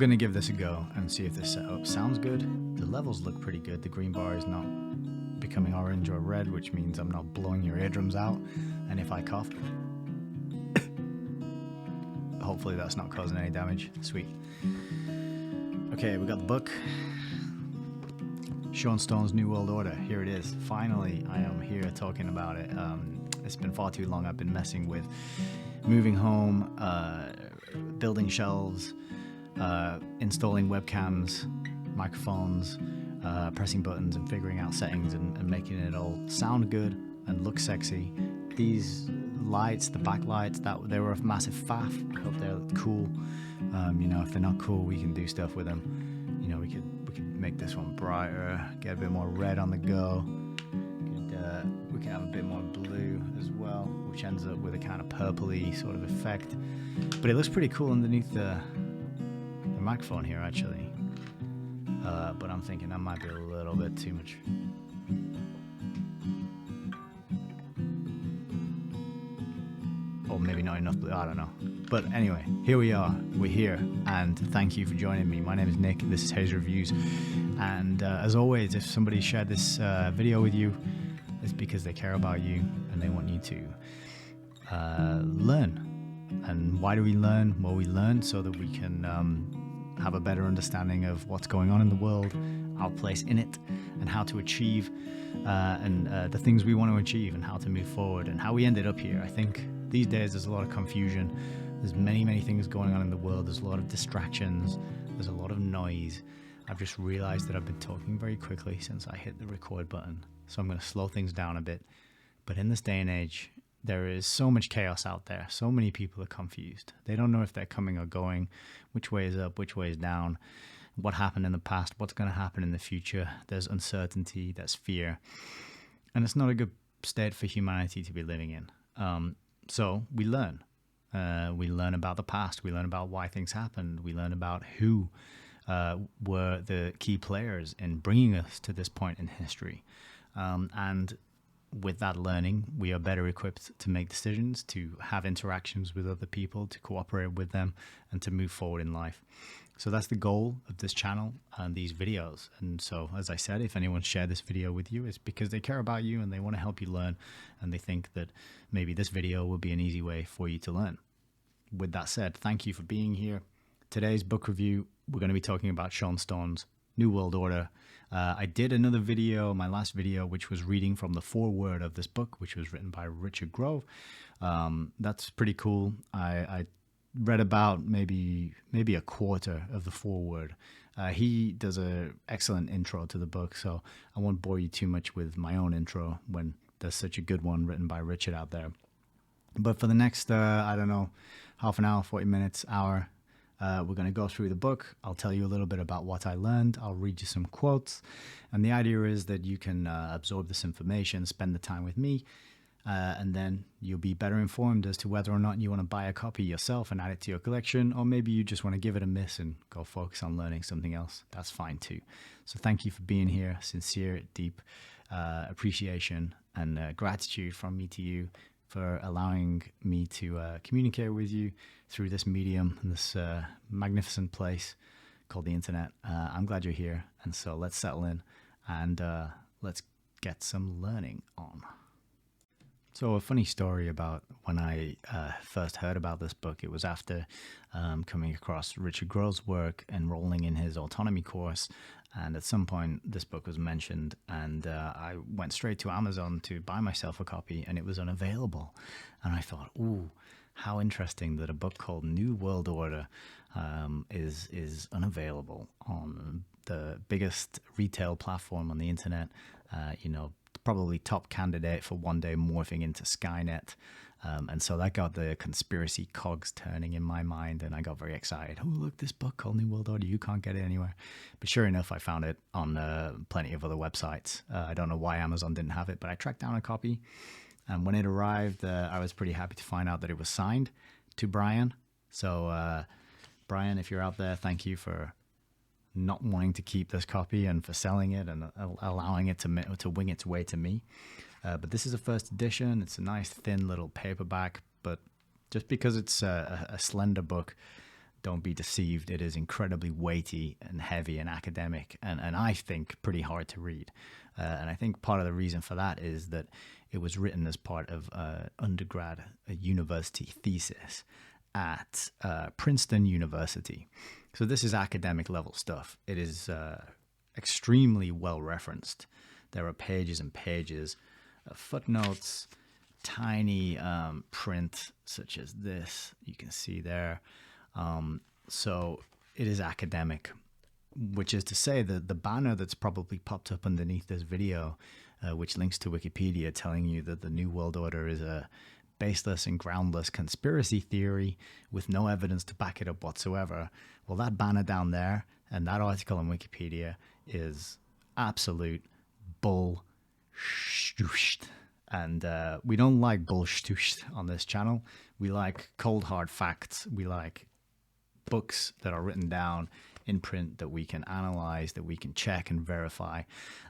going to give this a go and see if this setup sounds good. The levels look pretty good. The green bar is not becoming orange or red, which means I'm not blowing your eardrums out. And if I cough, hopefully that's not causing any damage. Sweet. Okay, we got the book. Sean Stone's New World Order. Here it is. Finally, I am here talking about it. It's been far too long. I've been messing with moving home, building shelves, installing webcams, microphones, pressing buttons and figuring out settings and making it all sound good and look sexy. These lights, the backlights, they were a massive faff. I hope they're cool. If they're not cool, we can do stuff with them. We could make this one brighter, get a bit more red on the go. We can have a bit more blue as well, which ends up with a kind of purpley sort of effect. But it looks pretty cool underneath the microphone here, actually. But I'm thinking that might be a little bit too much. Or maybe not enough blue, I don't know. But anyway, here we are. We're here, and thank you for joining me. My name is Nick. This is HEYS Reviews. And as always, if somebody shared this video with you, it's because they care about you and they want you to learn. And why do we learn? Well, we learn so that we can have a better understanding of what's going on in the world, our place in it, and how to achieve and the things we want to achieve and how to move forward and how we ended up here. I think these days there's a lot of confusion. There's many things going on in the world. There's a lot of distractions. There's a lot of noise. I've just realized that I've been talking very quickly since I hit the record button. So I'm going to slow things down a bit. But in this day and age, there is so much chaos out there. So many people are confused. They don't know if they're coming or going, which way is up, which way is down, what happened in the past, what's going to happen in the future. There's uncertainty, there's fear. And it's not a good state for humanity to be living in. So we learn. We learn about the past. We learn about why things happened. We learn about who were the key players in bringing us to this point in history. And with that learning, we are better equipped to make decisions, to have interactions with other people, to cooperate with them, and to move forward in life. So that's the goal of this channel and these videos. And so, as I said, if anyone shared this video with you, it's because they care about you and they want to help you learn, and they think that maybe this video will be an easy way for you to learn. With that said, thank you for being here. Today's book review, we're going to be talking about Sean Stone's New World Order. I did another video, my last video, which was reading from the foreword of this book, which was written by Richard Grove. That's pretty cool. I read about maybe a quarter of the foreword. He does an excellent intro to the book, so I won't bore you too much with my own intro when there's such a good one written by Richard out there. But for the next, I don't know, half an hour, 40 minutes, hour, we're going to go through the book. I'll tell you a little bit about what I learned. I'll read you some quotes. And the idea is that you can absorb this information, spend the time with me, and then you'll be better informed as to whether or not you want to buy a copy yourself and add it to your collection, or maybe you just want to give it a miss and go focus on learning something else. That's fine too. So thank you for being here. Sincere, deep appreciation and gratitude from me to you for allowing me to communicate with you through this medium and this magnificent place called the internet. I'm glad you're here, and so let's settle in and let's get some learning on. So a funny story about when I first heard about this book, it was after coming across Richard Grove's work, enrolling in his Autonomy course, and at some point this book was mentioned, and I went straight to Amazon to buy myself a copy, and it was unavailable. And I thought, ooh, how interesting that a book called New World Order is unavailable on the biggest retail platform on the internet, probably top candidate for one day morphing into Skynet. And so that got the conspiracy cogs turning in my mind, and I got very excited. Oh, look, this book called New World Order, you can't get it anywhere. But sure enough, I found it on plenty of other websites. I don't know why Amazon didn't have it, but I tracked down a copy. And when it arrived, I was pretty happy to find out that it was signed to Brian. So Brian, if you're out there, thank you for not wanting to keep this copy and for selling it and allowing it to wing its way to me. But this is a first edition. It's a nice thin little paperback, but just because it's a slender book don't be deceived. It is incredibly weighty and heavy and academic, and I think pretty hard to read. And I think part of the reason for that is that it was written as part of a university thesis at Princeton University. So this is academic level stuff. It is extremely well referenced. There are pages and pages of footnotes, tiny print such as this, you can see there. So it is academic, which is to say that the banner that's probably popped up underneath this video, which links to Wikipedia telling you that the New World Order is a baseless and groundless conspiracy theory with no evidence to back it up whatsoever. Well, that banner down there and that article on Wikipedia is absolute bullshit. And we don't like bullshit on this channel. We like cold hard facts. We like books that are written down in print that we can analyze, that we can check and verify.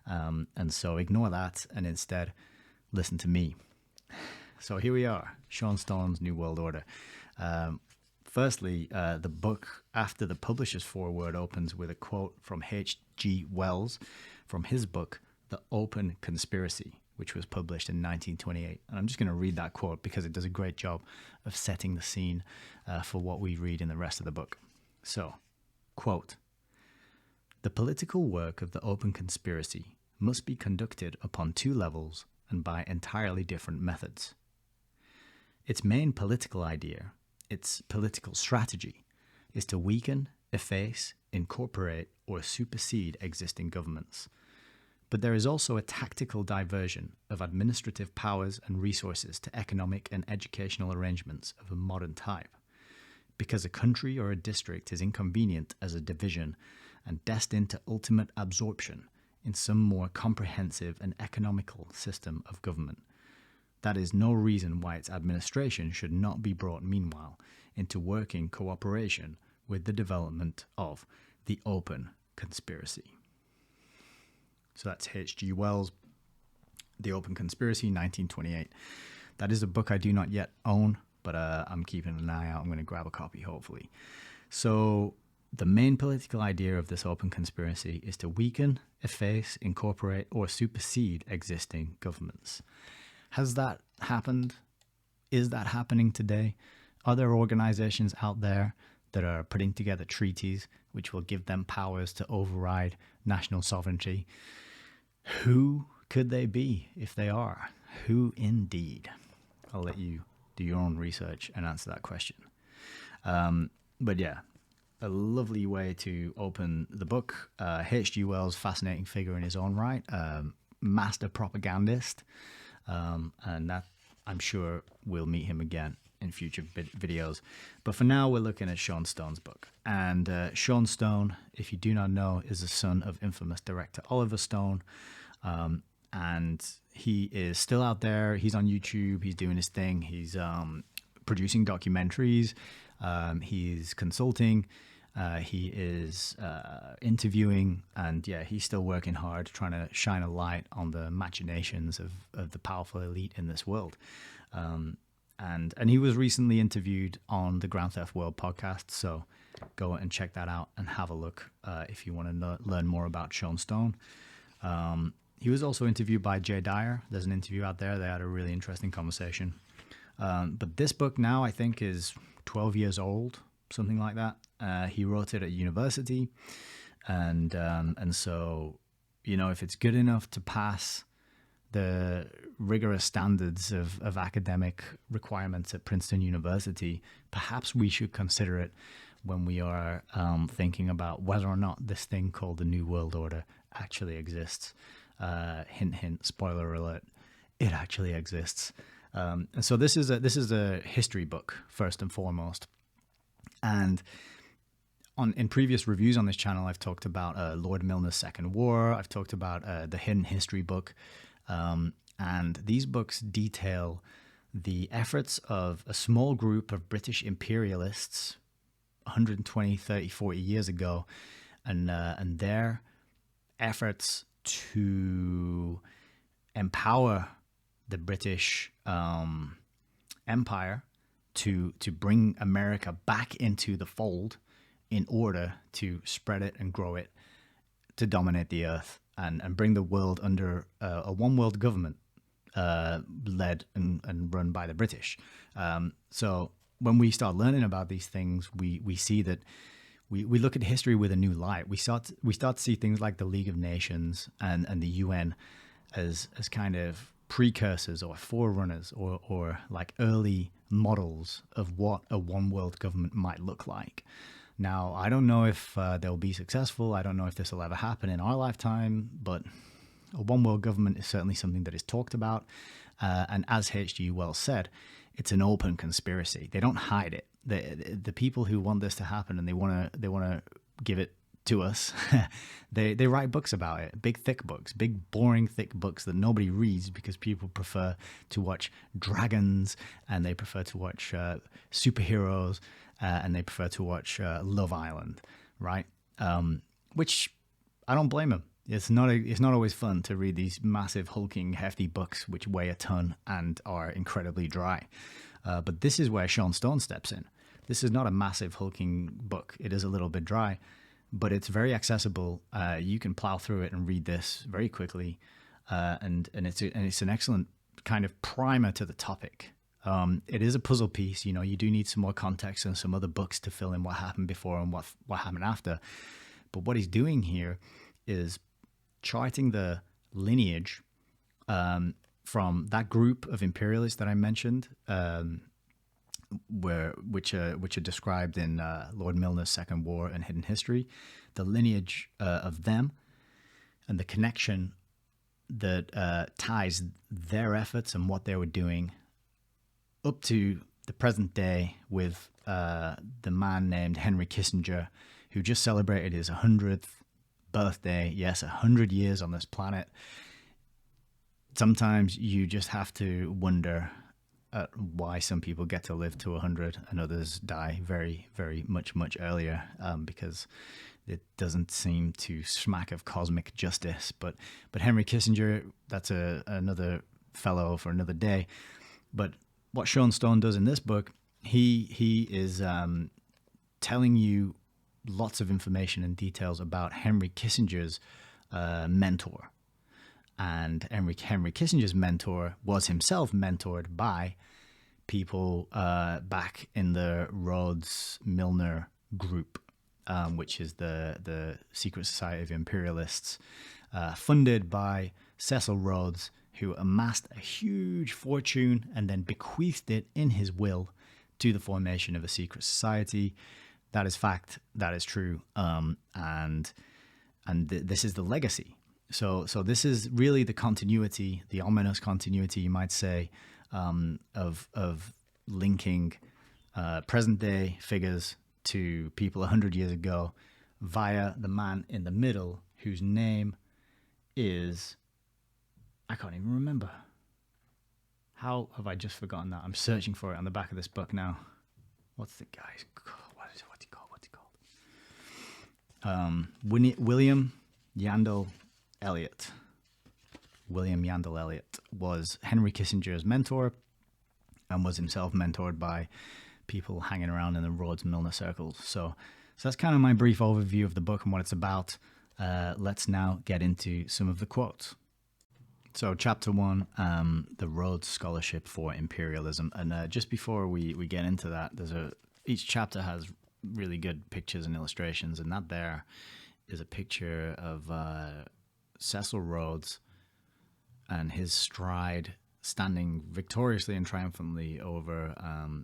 And so ignore that and instead listen to me. So here we are, Sean Stone's New World Order. Firstly, the book, after the publisher's foreword, opens with a quote from H.G. Wells from his book, The Open Conspiracy, which was published in 1928. And I'm just going to read that quote because it does a great job of setting the scene for what we read in the rest of the book. So, quote, "The political work of the open conspiracy must be conducted upon two levels and by entirely different methods. Its main political idea, its political strategy, is to weaken, efface, incorporate, or supersede existing governments. But there is also a tactical diversion of administrative powers and resources to economic and educational arrangements of a modern type. Because a country or a district is inconvenient as a division and destined to ultimate absorption in some more comprehensive and economical system of government. That is no reason why its administration should not be brought meanwhile into working cooperation with the development of the open conspiracy." So that's H.G. Wells, The Open Conspiracy, 1928. That is a book I do not yet own, but I'm keeping an eye out. I'm going to grab a copy, hopefully. So the main political idea of this open conspiracy is to weaken, efface, incorporate, or supersede existing governments. Has that happened? Is that happening today? Are there organizations out there that are putting together treaties which will give them powers to override national sovereignty? Who could they be if they are? Who indeed? I'll let you do your own research and answer that question. But yeah, a lovely way to open the book. H.G. Wells, fascinating figure in his own right, master propagandist, and that I'm sure we'll meet him again in future videos. But for now, we're looking at Sean Stone's book. And Sean Stone, if you do not know, is the son of infamous director Oliver Stone. And he is still out there. He's on YouTube. He's doing his thing. He's producing documentaries. He's consulting. He is interviewing. And yeah, he's still working hard, trying to shine a light on the machinations of the powerful elite in this world. And he was recently interviewed on the Grand Theft World podcast, so go and check that out and have a look if you want to learn more about Sean Stone. He was also interviewed by Jay Dyer. There's an interview out there. They had a really interesting conversation. But this book now, I think, is 12 years old, something like that. He wrote it at university, and so, you know, if it's good enough to pass the rigorous standards of academic requirements at Princeton University, perhaps we should consider it when we are thinking about whether or not this thing called the New World Order actually exists. Hint, hint, spoiler alert, it actually exists. And so this is a history book, first and foremost. And in previous reviews on this channel, I've talked about Lord Milner's Second War. I've talked about the Hidden History book. And these books detail the efforts of a small group of British imperialists 120, 30, 40 years ago, and their efforts to empower the British Empire to bring America back into the fold in order to spread it and grow it to dominate the earth and bring the world under a one world government led and run by the British. So when we start learning about these things, we see that we look at history with a new light. We start to see things like the League of Nations and the UN as kind of precursors or forerunners or like early models of what a one world government might look like. Now, I don't know if they'll be successful. I don't know if this will ever happen in our lifetime, but a one world government is certainly something that is talked about. And as H.G. Wells said, it's an open conspiracy. They don't hide it. The people who want this to happen and they want to give it to us, they write books about it, big thick books, big boring thick books that nobody reads because people prefer to watch dragons and they prefer to watch superheroes and they prefer to watch Love Island, right? Which I don't blame them. It's not always fun to read these massive, hulking, hefty books which weigh a ton and are incredibly dry. But this is where Sean Stone steps in. This is not a massive, hulking book. It is a little bit dry, but it's very accessible. You can plow through it and read this very quickly, and it's an excellent kind of primer to the topic. It is a puzzle piece. You do need some more context and some other books to fill in what happened before and what happened after. But what he's doing here is charting the lineage from that group of imperialists that I mentioned, which are described in Lord Milner's Second War and Hidden History, the lineage of them and the connection that ties their efforts and what they were doing up to the present day with the man named Henry Kissinger, who just celebrated his 100th birthday. Yes, 100 years on this planet. Sometimes you just have to wonder why some people get to live to 100 and others die very, very much earlier, because it doesn't seem to smack of cosmic justice. But Henry Kissinger, that's another fellow for another day. But what Sean Stone does in this book, he is telling you lots of information and details about Henry Kissinger's mentor. And Henry Kissinger's mentor was himself mentored by people back in the Rhodes Milner group, which is the secret society of imperialists, funded by Cecil Rhodes, who amassed a huge fortune and then bequeathed it in his will to the formation of a secret society. That is fact. That is true. And this is the legacy. So this is really the continuity, the ominous continuity, you might say, of linking present day figures to people 100 years ago via the man in the middle, whose name is, I can't even remember. How have I just forgotten that? I'm searching for it on the back of this book now. What's the guy's called? What's he called? William Yandel Elliott. William Yandel Elliott was Henry Kissinger's mentor and was himself mentored by people hanging around in the Rhodes Milner circles. So that's kind of my brief overview of the book and what it's about. Let's now get into some of the quotes. So chapter 1, the Rhodes Scholarship for Imperialism. And just before we get into that, each chapter has really good pictures and illustrations, and that there is a picture of Cecil Rhodes and his stride standing victoriously and triumphantly over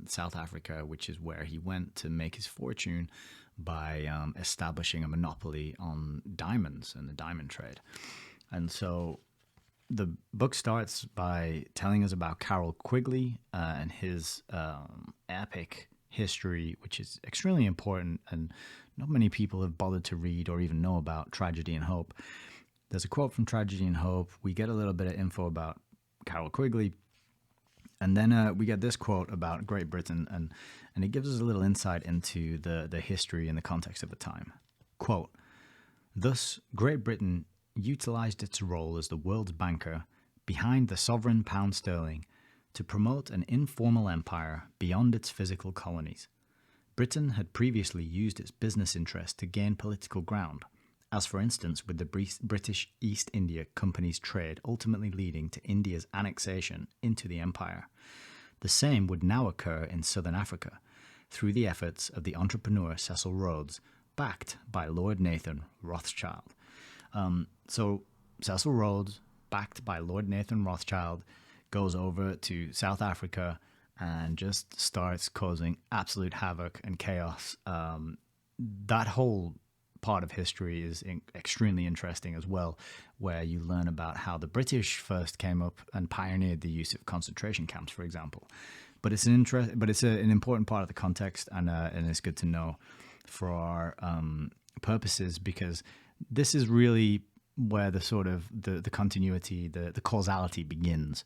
South Africa, which is where he went to make his fortune by establishing a monopoly on diamonds and the diamond trade. And so the book starts by telling us about Carroll Quigley and his epic history, which is extremely important and not many people have bothered to read or even know about, Tragedy and Hope. There's a quote from Tragedy and Hope. We get a little bit of info about Carroll Quigley, and then we get this quote about Great Britain, and it gives us a little insight into the history and the context of the time. Quote, "Thus, Great Britain utilized its role as the world's banker behind the sovereign pound sterling to promote an informal empire beyond its physical colonies. Britain had previously used its business interest to gain political ground, as for instance with the British East India Company's trade ultimately leading to India's annexation into the empire. The same would now occur in southern Africa, through the efforts of the entrepreneur Cecil Rhodes, backed by Lord Nathan Rothschild. So Cecil Rhodes, backed by Lord Nathan Rothschild, goes over to South Africa and just starts causing absolute havoc and chaos. That whole part of history is extremely interesting as well, where you learn about how the British first came up and pioneered the use of concentration camps, for example. But it's an important part of the context, and it's good to know for our purposes, because this is really where the sort of the continuity, the causality begins.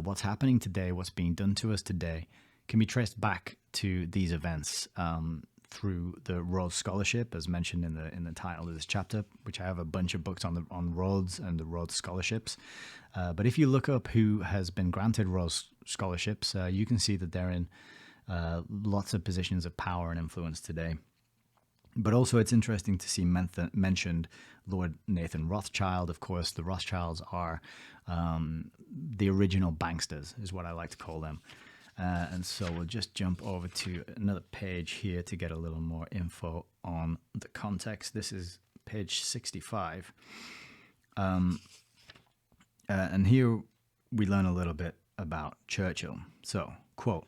What's happening today, what's being done to us today, can be traced back to these events through the Rhodes Scholarship, as mentioned in the title of this chapter, which I have a bunch of books on Rhodes and the Rhodes Scholarships. But if you look up who has been granted Rhodes Scholarships, you can see that they're in lots of positions of power and influence today. But also it's interesting to see mentioned Lord Nathan Rothschild. Of course, the Rothschilds are the original banksters, is what I like to call them. And so we'll just jump over to another page here to get a little more info on the context. This is page 65. And here we learn a little bit about Churchill. So, quote,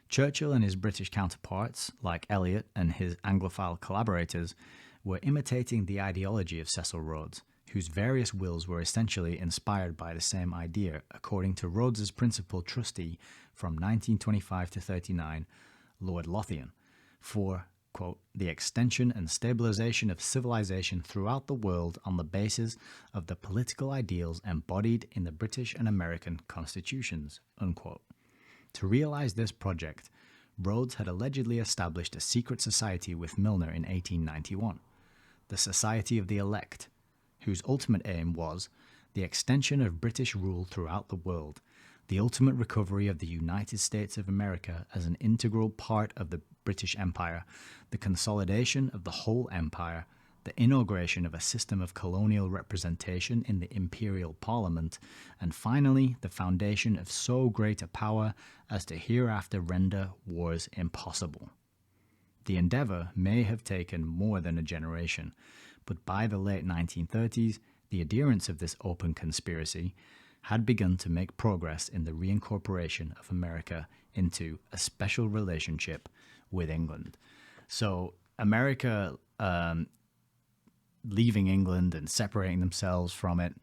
Churchill and his British counterparts, like Elliott and his Anglophile collaborators, were imitating the ideology of Cecil Rhodes, whose various wills were essentially inspired by the same idea, according to Rhodes's principal trustee from 1925 to 39, Lord Lothian, for, quote, the extension and stabilization of civilization throughout the world on the basis of the political ideals embodied in the British and American constitutions, unquote. To realize this project, Rhodes had allegedly established a secret society with Milner in 1891, the Society of the Elect, whose ultimate aim was the extension of British rule throughout the world, the ultimate recovery of the United States of America as an integral part of the British Empire, the consolidation of the whole empire, the inauguration of a system of colonial representation in the imperial parliament, and finally the foundation of so great a power as to hereafter render wars impossible. The endeavour may have taken more than a generation, but by the late 1930s, the adherents of this open conspiracy had begun to make progress in the reincorporation of America into a special relationship with England. So America leaving England and separating themselves from it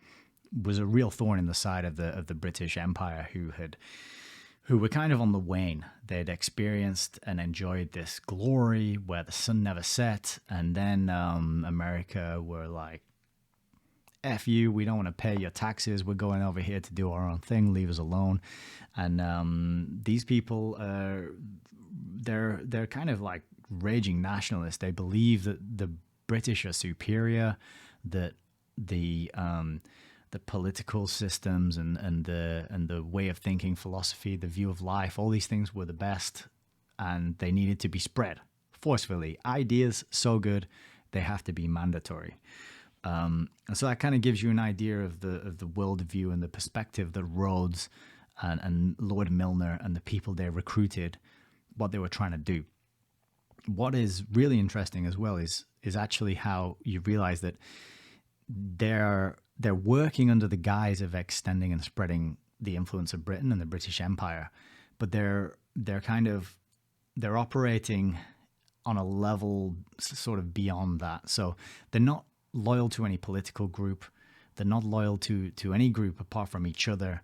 was a real thorn in the side of the British Empire, who were kind of on the wane. They'd experienced and enjoyed this glory where the sun never set, and then America were like, F you, we don't want to pay your taxes, we're going over here to do our own thing, leave us alone. And these people, they're kind of like raging nationalists. They believe that the British are superior, that the political systems and the way of thinking, philosophy, the view of life, all these things were the best, and they needed to be spread forcefully. Ideas so good, they have to be mandatory. And so that kind of gives you an idea of the worldview and the perspective that Rhodes and Lord Milner and the people they recruited, what they were trying to do. What is really interesting as well is actually how you realize that they're working under the guise of extending and spreading the influence of Britain and the British Empire, but they're operating on a level sort of beyond that. So they're not loyal to any political group. They're not loyal to any group apart from each other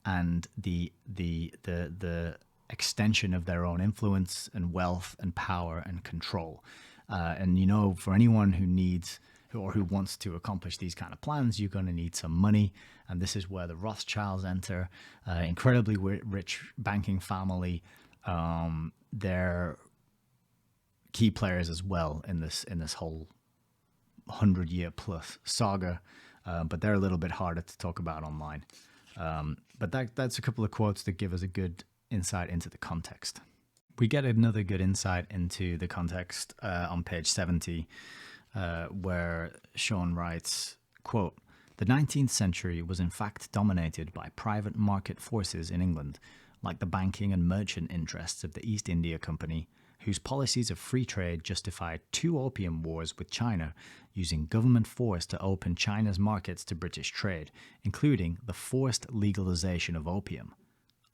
and the extension of their own influence and wealth and power and control. And for anyone who needs or who wants to accomplish these kind of plans, you're going to need some money. And this is where the Rothschilds enter, incredibly rich banking family. They're key players as well in this whole 100-year plus saga, but they're a little bit harder to talk about online. But that's a couple of quotes that give us a good insight into the context. We get another good insight into the context on page 70, where Sean writes, quote, "The 19th century was in fact dominated by private market forces in England, like the banking and merchant interests of the East India Company, whose policies of free trade justified 2 opium wars with China, using government force to open China's markets to British trade, including the forced legalization of opium.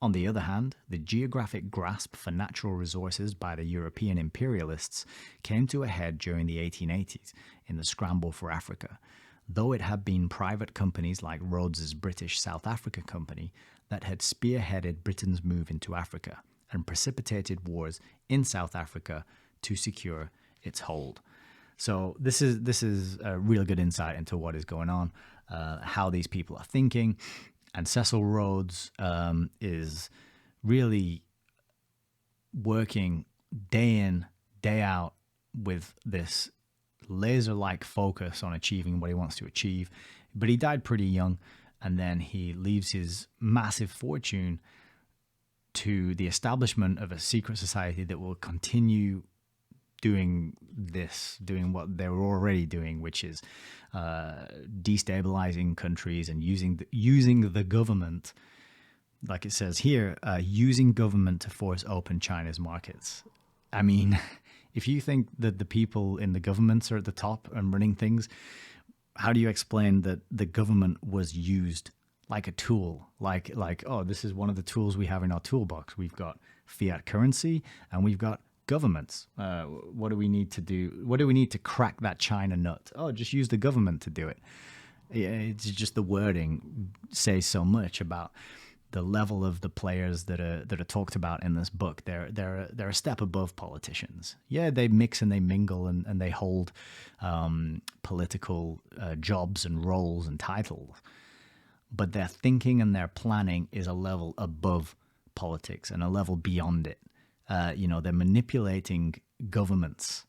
On the other hand, the geographic grasp for natural resources by the European imperialists came to a head during the 1880s in the scramble for Africa, though it had been private companies like Rhodes's British South Africa Company that had spearheaded Britain's move into Africa and precipitated wars in South Africa to secure its hold." So this is a real good insight into what is going on, how these people are thinking. And Cecil Rhodes is really working day in, day out with this laser-like focus on achieving what he wants to achieve. But he died pretty young, and then he leaves his massive fortune to the establishment of a secret society that will continue doing what they were already doing, which is destabilizing countries and using the government, like it says here, using government to force open China's markets. I mean, if you think that the people in the governments are at the top and running things, how do you explain that the government was used like a tool? Like, oh, this is one of the tools we have in our toolbox. We've got fiat currency and we've got governments. What do we need to do? What do we need to crack that China nut? Oh, just use the government to do it. It's just the wording says so much about the level of the players that are talked about in this book. They're a step above politicians. Yeah, they mix and they mingle and they hold political jobs and roles and titles, but their thinking and their planning is a level above politics and a level beyond it. They're manipulating governments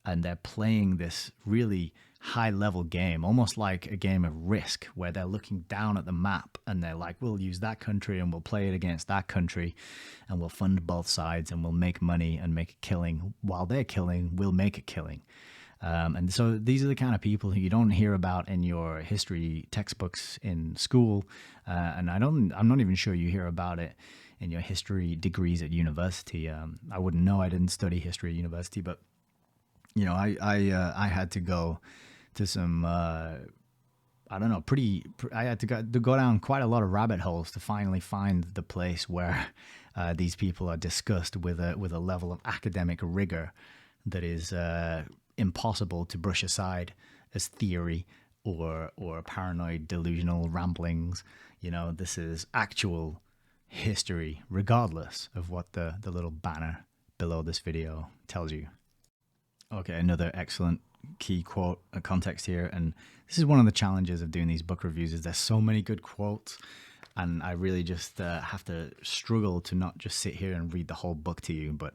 and they're playing this really high-level game, almost like a game of Risk, where they're looking down at the map and they're like, we'll use that country and we'll play it against that country and we'll fund both sides and we'll make money and make a killing. While they're killing, we'll make a killing. And so these are the kind of people who you don't hear about in your history textbooks in school, and I'm not even sure you hear about it in your history degrees at university. I wouldn't know. I didn't study history at university, but I had to go to some I had to go down quite a lot of rabbit holes to finally find the place where these people are discussed with a level of academic rigor that is impossible to brush aside as theory or paranoid delusional ramblings. This is actual history, regardless of what the little banner below this video tells you. Okay, another excellent key quote, a context here, and this is one of the challenges of doing these book reviews, is there's so many good quotes, and I really just have to struggle to not just sit here and read the whole book to you, but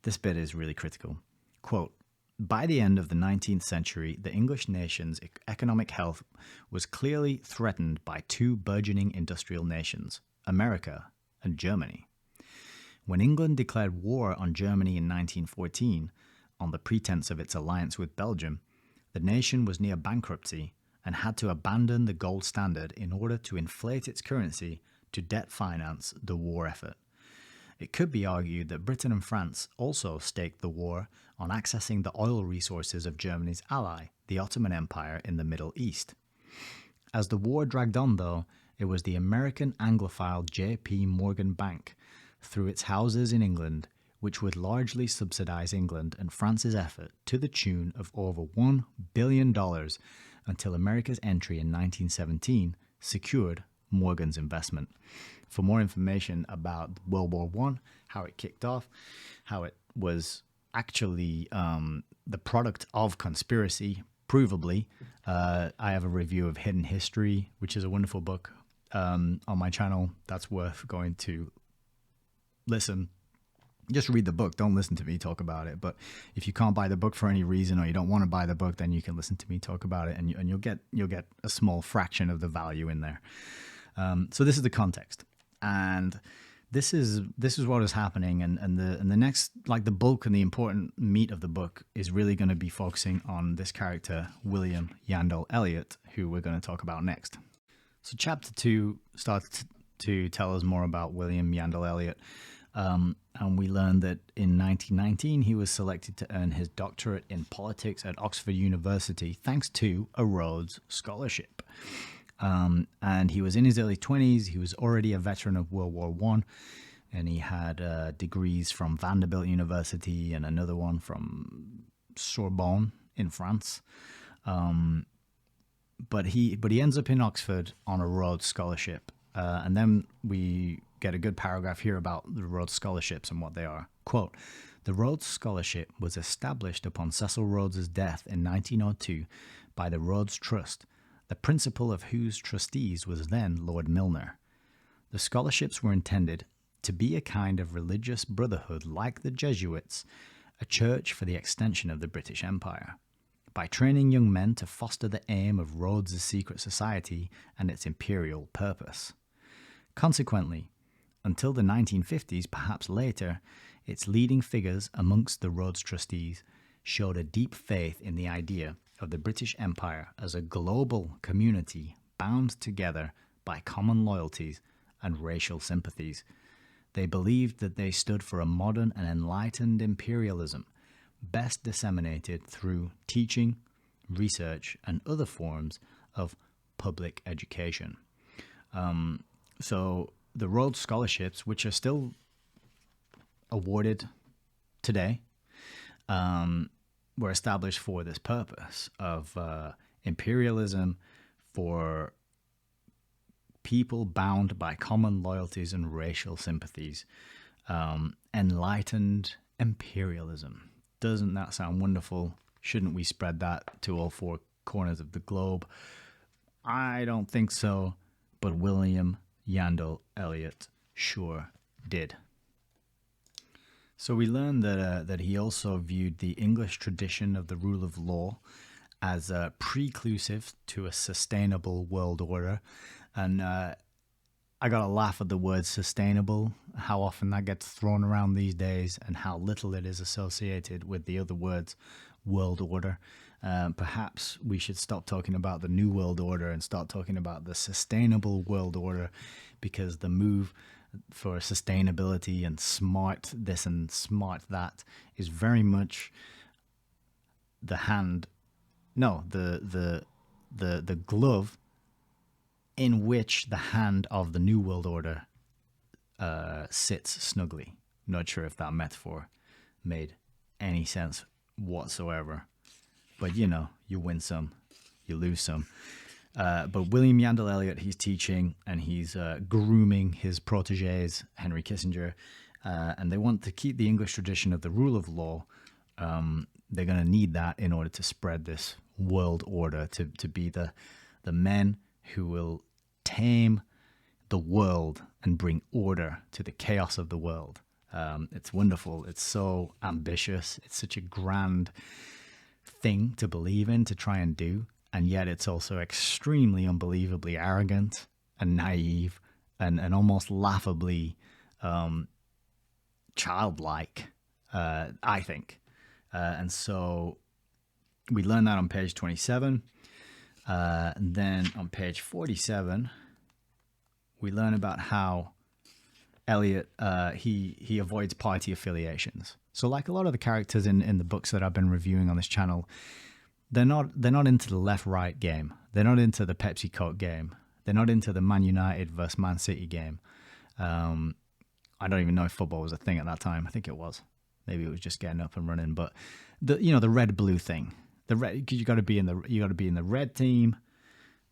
this bit is really critical. Quote, "By the end of the 19th century, the English nation's economic health was clearly threatened by 2 burgeoning industrial nations, America and Germany. When England declared war on Germany in 1914, on the pretense of its alliance with Belgium, the nation was near bankruptcy and had to abandon the gold standard in order to inflate its currency to debt finance the war effort. It could be argued that Britain and France also staked the war on accessing the oil resources of Germany's ally, the Ottoman Empire in the Middle East. As the war dragged on, though, it was the American Anglophile J.P. Morgan Bank, through its houses in England, which would largely subsidize England and France's effort to the tune of over $1 billion until America's entry in 1917 secured Morgan's investment." For more information about World War I, how it kicked off, how it was actually the product of conspiracy, provably, I have a review of Hidden History, which is a wonderful book on my channel. That's worth going to listen. Just read the book. Don't listen to me talk about it. But if you can't buy the book for any reason, or you don't want to buy the book, then you can listen to me talk about it, and you'll get a small fraction of the value in there. So this is the context, and this is what is happening, and the next, like, the bulk and the important meat of the book is really going to be focusing on this character, William Yandel Elliott, who we're going to talk about next. So chapter 2 starts to tell us more about William Yandel Elliott, and we learned that in 1919 he was selected to earn his doctorate in politics at Oxford University thanks to a Rhodes scholarship. And he was in his early 20s. He was already a veteran of World War I, and he had degrees from Vanderbilt University and another one from Sorbonne in France. But he ends up in Oxford on a Rhodes scholarship. And then we get a good paragraph here about the Rhodes scholarships and what they are. Quote, "The Rhodes Scholarship was established upon Cecil Rhodes's death in 1902 by the Rhodes Trust, the principal of whose trustees was then Lord Milner. The scholarships were intended to be a kind of religious brotherhood like the Jesuits, a church for the extension of the British Empire, by training young men to foster the aim of Rhodes's secret society and its imperial purpose. Consequently, until the 1950s, perhaps later, its leading figures amongst the Rhodes trustees showed a deep faith in the idea of the British Empire as a global community bound together by common loyalties and racial sympathies. They believed that they stood for a modern and enlightened imperialism, best disseminated through teaching, research, and other forms of public education." So the Rhodes Scholarships, which are still awarded today, were established for this purpose of imperialism, for people bound by common loyalties and racial sympathies. Enlightened imperialism. Doesn't that sound wonderful? Shouldn't we spread that to all four corners of the globe? I don't think so, but William Yandel Elliott sure did. So we learned that he also viewed the English tradition of the rule of law as preclusive to a sustainable world order. And I got to laugh at the word sustainable, how often that gets thrown around these days and how little it is associated with the other words world order. Perhaps we should stop talking about the new world order and start talking about the sustainable world order, because the move for sustainability and smart this and smart that is very much the glove in which the hand of the new world order sits snugly. Not sure if that metaphor made any sense whatsoever, but you win some, you lose some. But William Yandel Elliott, he's teaching and he's grooming his proteges, Henry Kissinger, and they want to keep the English tradition of the rule of law. They're going to need that in order to spread this world order, to be the men who will tame the world and bring order to the chaos of the world. It's wonderful. It's so ambitious. It's such a grand thing to believe in, to try and do. And yet it's also extremely unbelievably arrogant and naive and almost laughably childlike, I think. And so we learn that on page 27. And then on page 47, we learn about how Elliott, he avoids party affiliations. So like a lot of the characters in the books that I've been reviewing on this channel, they're not into the left-right game. They're not into the Pepsi Coke game. They're not into the Man United versus Man City game. I don't even know if football was a thing at that time. I think it was. Maybe it was just getting up and running. But the red-blue thing. The red, you got to be in the red team.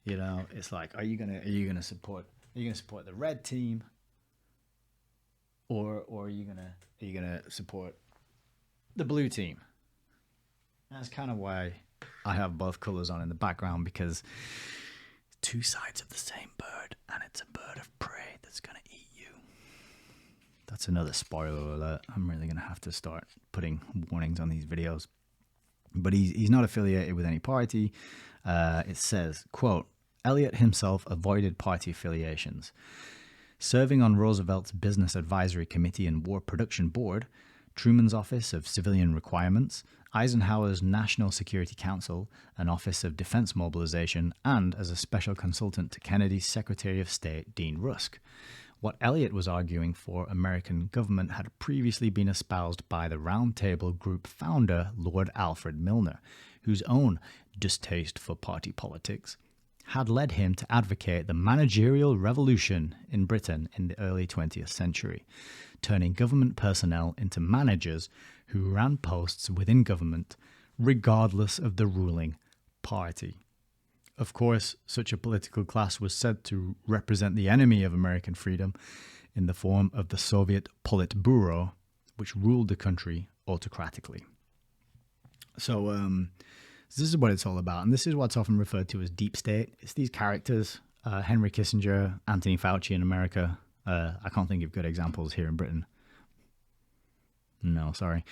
It's like, are you gonna support the red team, or are you gonna support the blue team? That's kind of why I have both colors on in the background, because two sides of the same bird, and it's a bird of prey that's gonna eat you. That's another spoiler alert. I'm really gonna have to start putting warnings on these videos. But he's not affiliated with any party. It says, quote, Elliott himself avoided party affiliations. Serving on Roosevelt's Business Advisory Committee and War Production Board, Truman's Office of Civilian Requirements, Eisenhower's National Security Council, an Office of Defense Mobilization, and as a special consultant to Kennedy's Secretary of State, Dean Rusk. What Elliott was arguing for American government had previously been espoused by the Round Table Group founder, Lord Alfred Milner, whose own distaste for party politics had led him to advocate the managerial revolution in Britain in the early 20th century, turning government personnel into managers who ran posts within government regardless of the ruling party. Of course, such a political class was said to represent the enemy of American freedom in the form of the Soviet Politburo, which ruled the country autocratically. So this is what it's all about, and this is what's often referred to as deep state. It's these characters, Henry Kissinger, Anthony Fauci in America. I can't think of good examples here in Britain. No, sorry.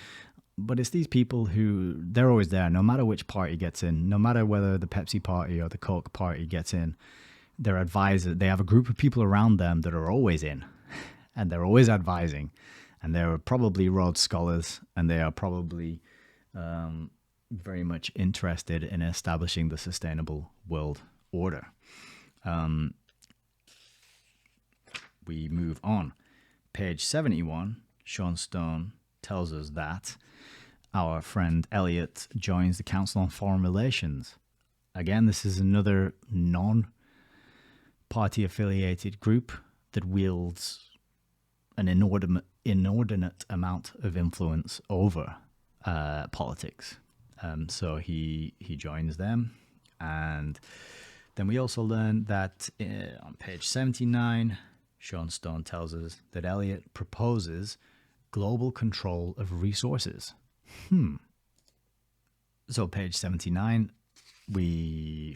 But it's these people who, they're always there, no matter which party gets in, no matter whether the Pepsi party or the Coke party gets in, their advisors, they have a group of people around them that are always in, and they're always advising, and they're probably Rhodes scholars, and they are probably very much interested in establishing the sustainable world order. We move on. Page 71, Sean Stone tells us that our friend Elliott joins the Council on Foreign Relations. Again, this is another non-party affiliated group that wields an inordinate amount of influence over politics. So he joins them. And then we also learn that on page 79, Sean Stone tells us that Elliott proposes global control of resources. So page 79,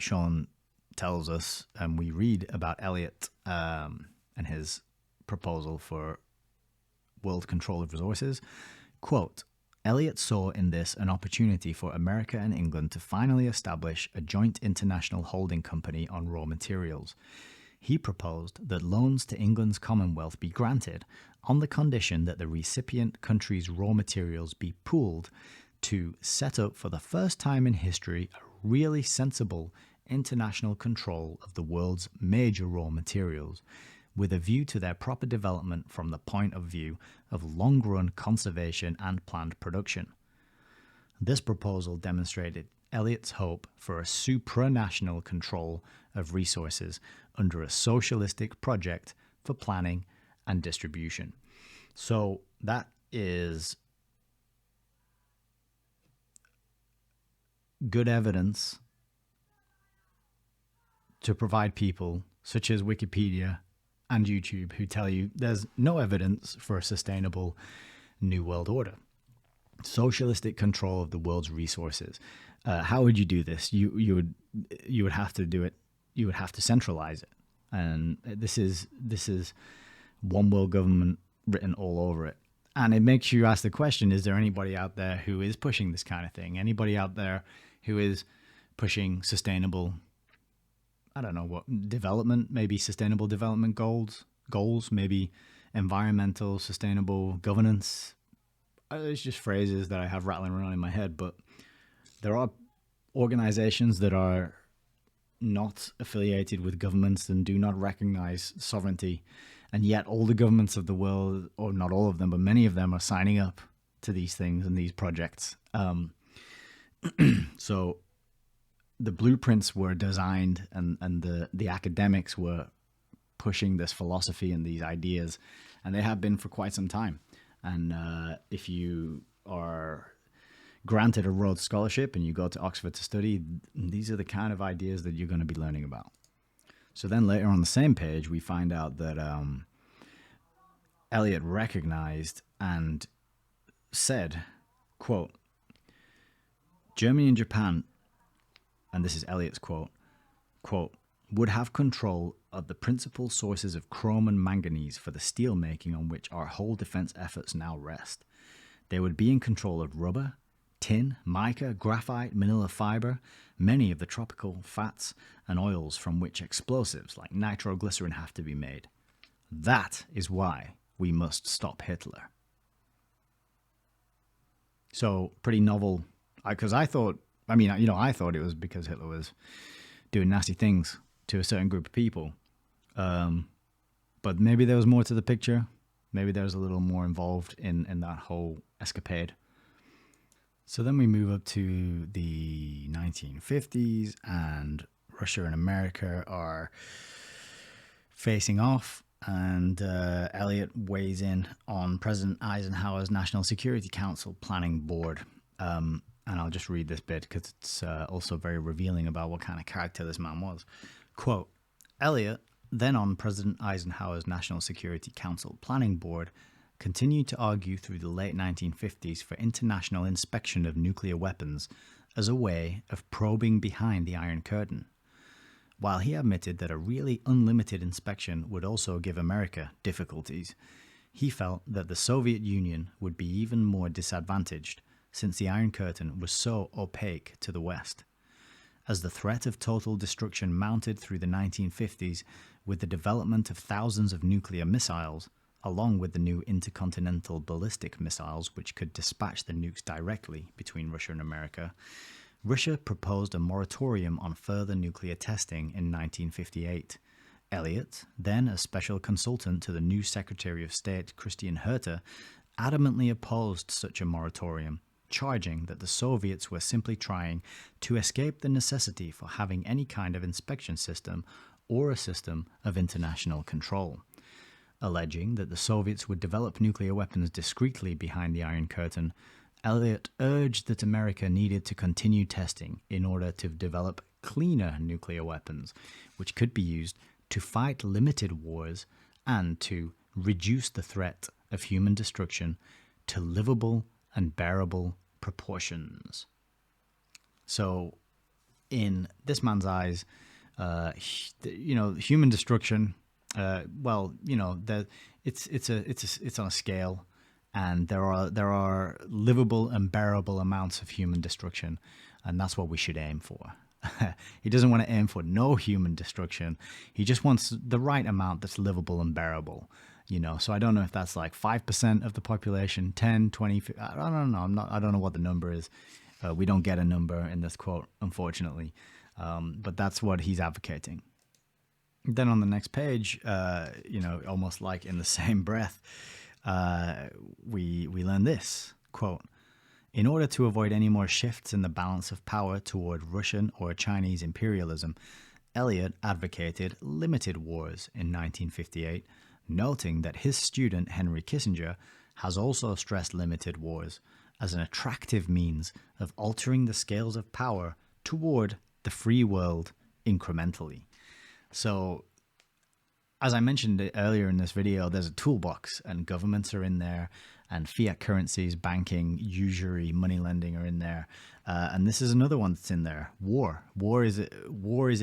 Sean tells us, and we read about Elliott and his proposal for world control of resources. Quote, Elliott saw in this an opportunity for America and England to finally establish a joint international holding company on raw materials. He proposed that loans to England's Commonwealth be granted on the condition that the recipient country's raw materials be pooled to set up for the first time in history a really sensible international control of the world's major raw materials, with a view to their proper development from the point of view of long-run conservation and planned production. This proposal demonstrated Elliott's hope for a supranational control of resources under a socialistic project for planning and distribution. So that is good evidence to provide people such as Wikipedia and YouTube who tell you there's no evidence for a sustainable new world order. Socialistic control of the world's resources. How would you do this? You would have to do it. You would have to centralize it, and this is one world government written all over it. And it makes you ask the question: is there anybody out there who is pushing this kind of thing? Anybody out there who is pushing sustainable? I don't know what development, maybe sustainable development goals, maybe environmental, sustainable governance. It's just phrases that I have rattling around in my head, but there are organizations that are not affiliated with governments and do not recognize sovereignty. And yet all the governments of the world, or not all of them, but many of them are signing up to these things and these projects. So the blueprints were designed and the academics were pushing this philosophy and these ideas, and they have been for quite some time. And if you are granted a Rhodes Scholarship and you go to Oxford to study, these are the kind of ideas that you're going to be learning about. So then later on the same page, we find out that Elliott recognized and said, quote, Germany and Japan, and this is Elliott's quote, would have control of the principal sources of chrome and manganese for the steel making on which our whole defense efforts now rest. They would be in control of rubber, tin, mica, graphite, manila fiber, many of the tropical fats and oils from which explosives like nitroglycerin have to be made. That is why we must stop Hitler. So pretty novel, because I thought it was because Hitler was doing nasty things to a certain group of people. But maybe there was more to the picture. Maybe there was a little more involved in that whole escapade. So then we move up to the 1950s, and Russia and America are facing off, and Elliott weighs in on President Eisenhower's National Security Council Planning Board. And I'll just read this bit because it's also very revealing about what kind of character this man was. Quote, Elliott, then on President Eisenhower's National Security Council Planning Board, continued to argue through the late 1950s for international inspection of nuclear weapons as a way of probing behind the Iron Curtain. While he admitted that a really unlimited inspection would also give America difficulties, he felt that the Soviet Union would be even more disadvantaged since the Iron Curtain was so opaque to the West. As the threat of total destruction mounted through the 1950s with the development of thousands of nuclear missiles, along with the new intercontinental ballistic missiles which could dispatch the nukes directly between Russia and America, Russia proposed a moratorium on further nuclear testing in 1958. Elliott, then a special consultant to the new Secretary of State Christian Herter, adamantly opposed such a moratorium, charging that the Soviets were simply trying to escape the necessity for having any kind of inspection system or a system of international control. Alleging that the Soviets would develop nuclear weapons discreetly behind the Iron Curtain, Elliott urged that America needed to continue testing in order to develop cleaner nuclear weapons, which could be used to fight limited wars and to reduce the threat of human destruction to livable and bearable proportions. So, in this man's eyes, human destruction. It's on a scale, and there are livable and bearable amounts of human destruction, and that's what we should aim for. He doesn't want to aim for no human destruction. He just wants the right amount that's livable and bearable. So I don't know if that's like 5% of the population, 10, 20, I don't know. I don't know what the number is. We don't get a number in this quote, unfortunately. But that's what he's advocating. Then on the next page, almost like in the same breath, we learn this, quote, in order to avoid any more shifts in the balance of power toward Russian or Chinese imperialism, Elliott advocated limited wars in 1958, noting that his student Henry Kissinger has also stressed limited wars as an attractive means of altering the scales of power toward the free world incrementally. So, as I mentioned earlier in this video, there's a toolbox, and governments are in there, and fiat currencies, banking, usury, money lending are in there. And this is another one that's in there. War is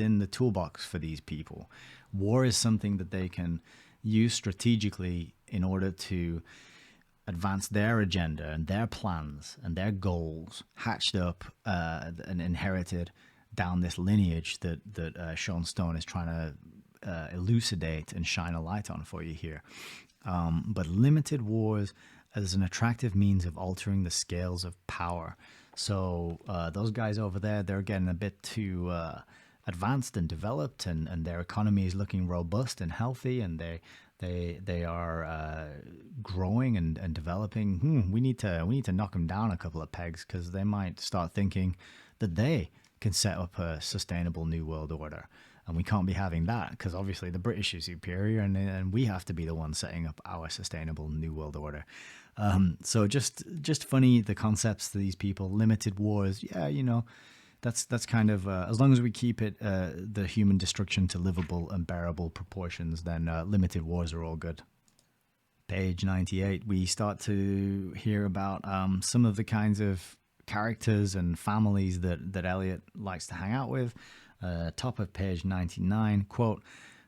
in the toolbox for these people. War is something that they can use strategically in order to advance their agenda and their plans and their goals, hatched up and inherited down this lineage that Sean Stone is trying to elucidate and shine a light on for you here. But limited wars as an attractive means of altering the scales of power. So those guys over there, they're getting a bit too advanced and developed, and their economy is looking robust and healthy, and they are growing and developing. We need to knock them down a couple of pegs, because they might start thinking that they can set up a sustainable new world order, and we can't be having that, because obviously the British is superior, and we have to be the ones setting up our sustainable new world order. So just funny, the concepts to these people. Limited wars, that's kind of as long as we keep it the human destruction to livable and bearable proportions, then limited wars are all good. Page 98, we start to hear about some of the kinds of characters and families that Elliott likes to hang out with. Top of page 99, quote,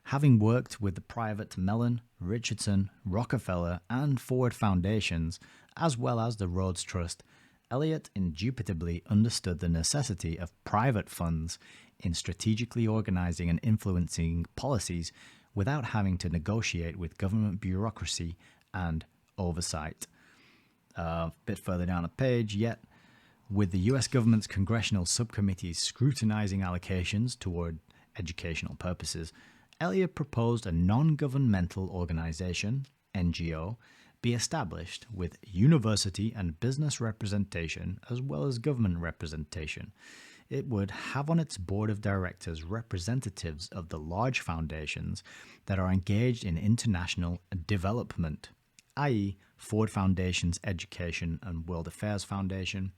having worked with the private Mellon, Richardson, Rockefeller, and Ford foundations, as well as the Rhodes Trust, Elliott indubitably understood the necessity of private funds in strategically organizing and influencing policies without having to negotiate with government bureaucracy and oversight. A bit further down the page, yet, with the US government's congressional subcommittees scrutinizing allocations toward educational purposes, Elliott proposed a non-governmental organization, NGO, be established with university and business representation as well as government representation. It would have on its board of directors representatives of the large foundations that are engaged in international development, i.e., Ford Foundation's Education and World Affairs Foundation.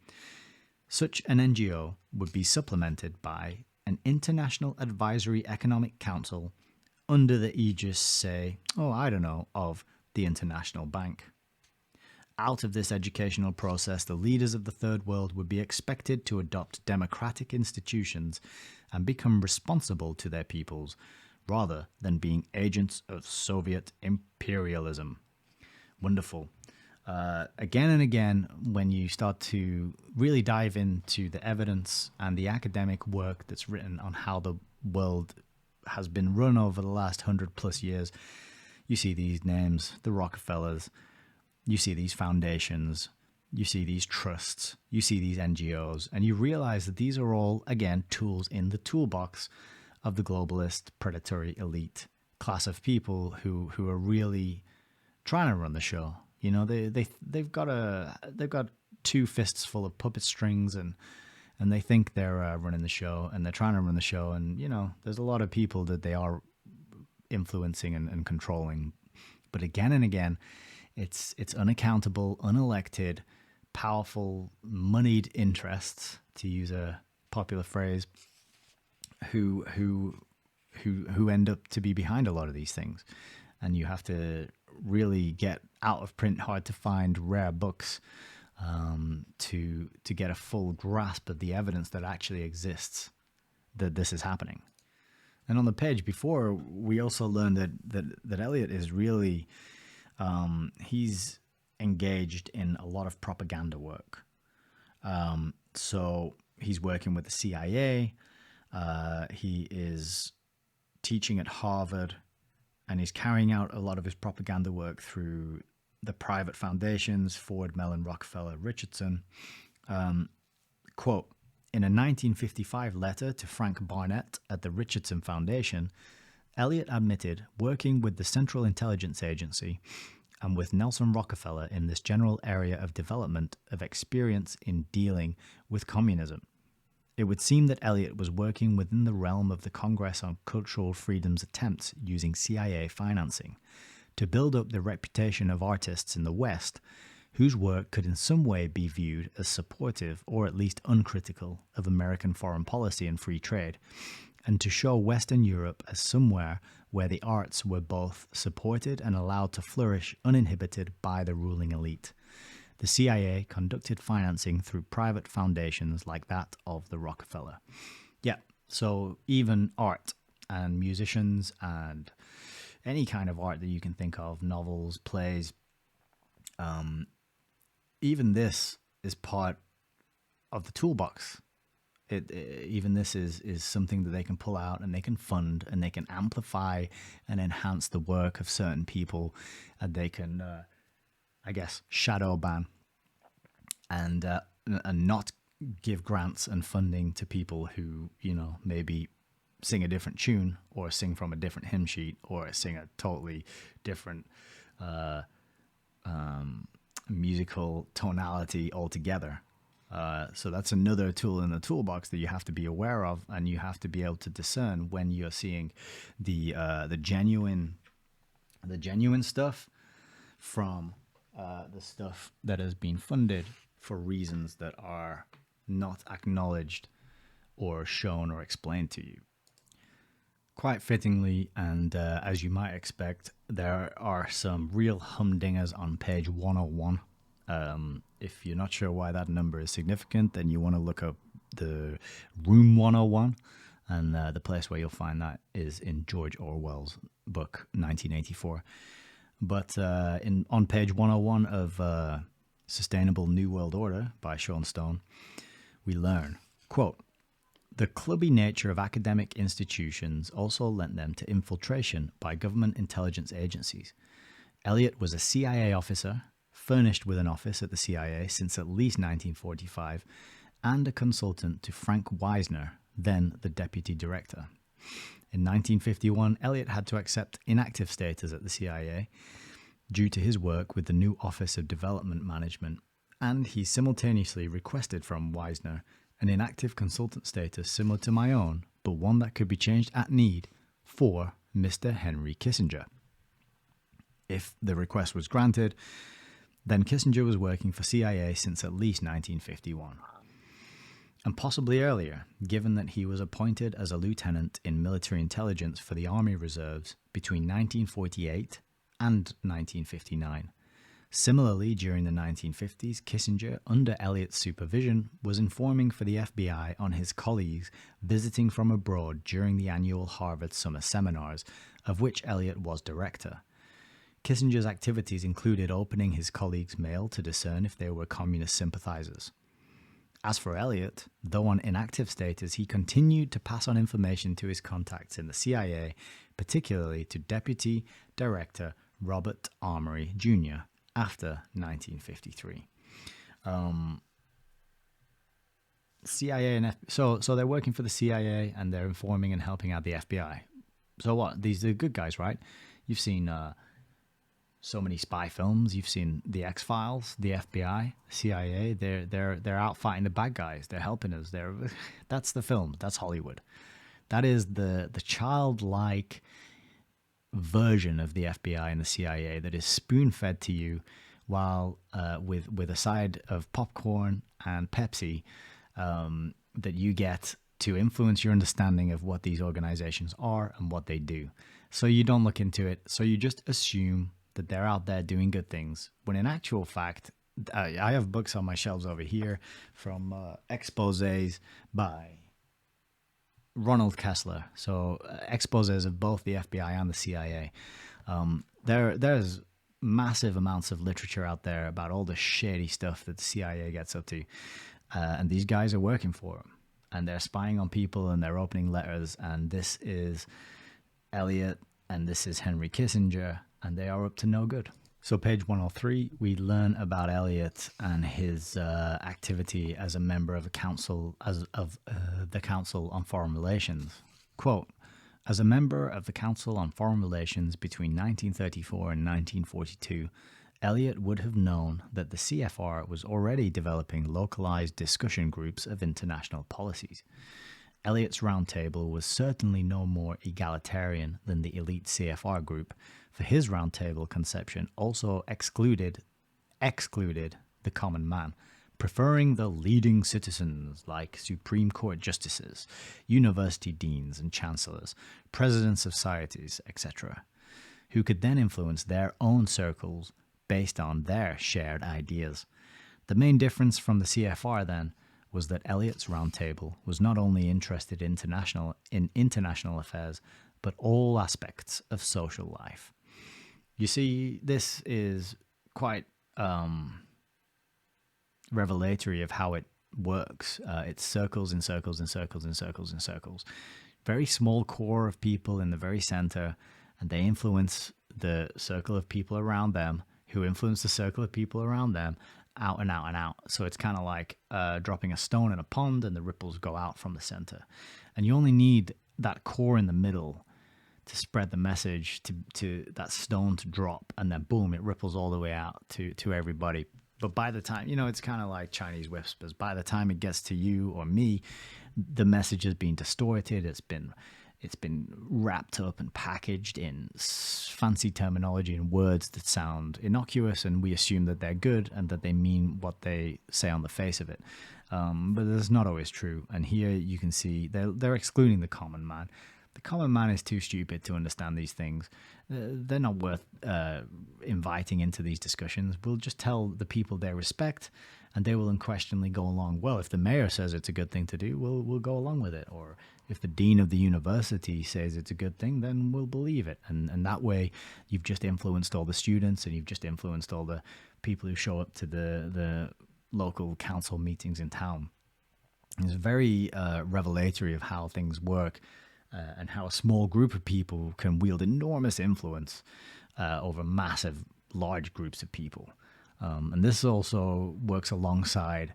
Such an NGO would be supplemented by an International Advisory Economic Council under the aegis, say, of the International Bank. Out of this educational process, the leaders of the Third World would be expected to adopt democratic institutions and become responsible to their peoples, rather than being agents of Soviet imperialism. Wonderful. Again and again, when you start to really dive into the evidence and the academic work that's written on how the world has been run over the last 100+ years, you see these names, the Rockefellers, you see these foundations, you see these trusts, you see these NGOs, and you realize that these are all, again, tools in the toolbox of the globalist, predatory elite class of people who are really trying to run the show. You know, they've got two fists full of puppet strings, and they think they're running the show, and they're trying to run the show, and you know, there's a lot of people that they are influencing and controlling, but again and again, it's unaccountable, unelected, powerful, moneyed interests, to use a popular phrase, who end up to be behind a lot of these things, and you have to really get out of print, hard to find, rare books to get a full grasp of the evidence that actually exists that this is happening. And on the page before, we also learned that Elliott is really he's engaged in a lot of propaganda work. So he's working with the CIA. He is teaching at Harvard, and he's carrying out a lot of his propaganda work through the private foundations, Ford, Mellon, Rockefeller, Richardson. Quote, in a 1955 letter to Frank Barnett at the Richardson Foundation, Elliott admitted working with the Central Intelligence Agency and with Nelson Rockefeller in this general area of development of experience in dealing with communism. It would seem that Elliott was working within the realm of the Congress on Cultural Freedom's attempts using CIA financing to build up the reputation of artists in the West whose work could in some way be viewed as supportive or at least uncritical of American foreign policy and free trade, and to show Western Europe as somewhere where the arts were both supported and allowed to flourish uninhibited by the ruling elite. The CIA conducted financing through private foundations like that of the Rockefeller. Yeah, so even art and musicians and any kind of art that you can think of, novels, plays, even this is part of the toolbox. Even this is something that they can pull out and they can fund and they can amplify and enhance the work of certain people, and they can, shadow ban and not give grants and funding to people who, you know, maybe sing a different tune or sing from a different hymn sheet or sing a totally different musical tonality altogether. So that's another tool in the toolbox that you have to be aware of, and you have to be able to discern when you're seeing the genuine stuff from the stuff that has been funded for reasons that are not acknowledged or shown or explained to you. Quite fittingly, and as you might expect, there are some real humdingers on page 101. If you're not sure why that number is significant, then you want to look up the Room 101, and the place where you'll find that is in George Orwell's book 1984. But on page 101 of Sustainable New World Order by Sean Stone, we learn, quote, The clubby nature of academic institutions also lent them to infiltration by government intelligence agencies. Elliott was a CIA officer, furnished with an office at the CIA since at least 1945, and a consultant to Frank Wisner, then the deputy director. In 1951, Elliott had to accept inactive status at the CIA due to his work with the new Office of Development Management, and he simultaneously requested from Wisner an inactive consultant status similar to my own, but one that could be changed at need for Mr. Henry Kissinger. If the request was granted, then Kissinger was working for CIA since at least 1951. And possibly earlier, given that he was appointed as a lieutenant in military intelligence for the Army Reserves between 1948 and 1959. Similarly, during the 1950s, Kissinger, under Elliott's supervision, was informing for the FBI on his colleagues visiting from abroad during the annual Harvard Summer Seminars, of which Elliott was director. Kissinger's activities included opening his colleagues' mail to discern if they were communist sympathizers. As for Elliott, though on inactive status, he continued to pass on information to his contacts in the CIA, particularly to Deputy Director Robert Armory Jr., after 1953. CIA and so they're working for the CIA and they're informing and helping out the FBI. So what? These are the good guys, right? You've seen so many spy films. You've seen the X-Files, the FBI, CIA. They're out fighting the bad guys. They're helping us. That's the film. That's Hollywood. That is the childlike version of the FBI and the CIA that is spoon-fed to you while with a side of popcorn and Pepsi that you get to influence your understanding of what these organizations are and what they do. So you don't look into it. So you just assume that they're out there doing good things, when in actual fact, I have books on my shelves over here from exposés by Ronald Kessler. So exposés of both the FBI and the CIA. There's massive amounts of literature out there about all the shady stuff that the CIA gets up to. And these guys are working for them. And they're spying on people and they're opening letters. And this is Elliott and this is Henry Kissinger. And they are up to no good. So page 103, we learn about Elliott and his activity as a member of the Council on Foreign Relations. Quote, as a member of the Council on Foreign Relations between 1934 and 1942, Elliott would have known that the CFR was already developing localized discussion groups of international policies. Elliott's roundtable was certainly no more egalitarian than the elite CFR group, for his roundtable conception also excluded the common man, preferring the leading citizens like Supreme Court justices, university deans and chancellors, presidents of societies, etc., who could then influence their own circles based on their shared ideas. The main difference from the CFR, then, was that Elliott's roundtable was not only interested in international affairs, but all aspects of social life. You see, this is quite revelatory of how it works. It circles and circles and circles and circles and circles. Very small core of people in the very center, and they influence the circle of people around them, who influence the circle of people around them, out and out and out. So it's kind of like dropping a stone in a pond and the ripples go out from the center. And you only need that core in the middle to spread the message to that stone to drop, and then boom, it ripples all the way out to everybody. But by the time, it's kind of like Chinese whispers. By the time it gets to you or me, the message has been distorted. It's been wrapped up and packaged in fancy terminology and words that sound innocuous, and we assume that they're good and that they mean what they say on the face of it. But that's not always true. And here you can see they're excluding the common man. The common man is too stupid to understand these things. They're not worth inviting into these discussions. We'll just tell the people they respect, and they will unquestionably go along. Well, if the mayor says it's a good thing to do, we'll go along with it. Or if the dean of the university says it's a good thing, then we'll believe it. And that way, you've just influenced all the students, and you've just influenced all the people who show up to the local council meetings in town. It's very revelatory of how things work and how a small group of people can wield enormous influence over massive, large groups of people. And this also works alongside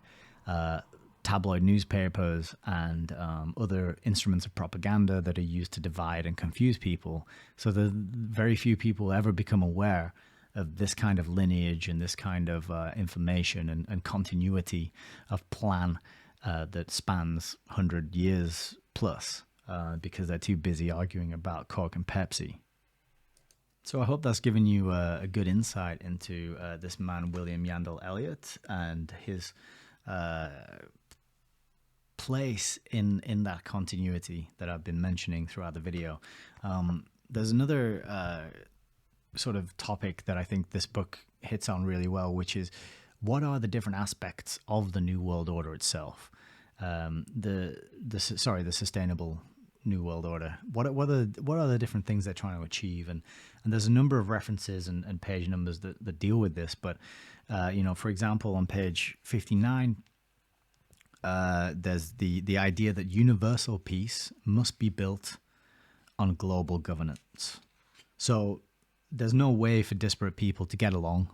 tabloid newspapers and other instruments of propaganda that are used to divide and confuse people. So that very few people ever become aware of this kind of lineage and this kind of information and continuity of plan that spans 100 years plus because they're too busy arguing about Coke and Pepsi. So I hope that's given you a good insight into this man, William Yandel Elliott, and his place in that continuity that I've been mentioning throughout the video. There's another sort of topic that I think this book hits on really well, which is what are the different aspects of the New World Order itself? The sustainable New World Order. What are the different things they're trying to achieve? And there's a number of references and page numbers that deal with this. But for example, on page 59, there's the idea that universal peace must be built on global governance. So there's no way for disparate people to get along.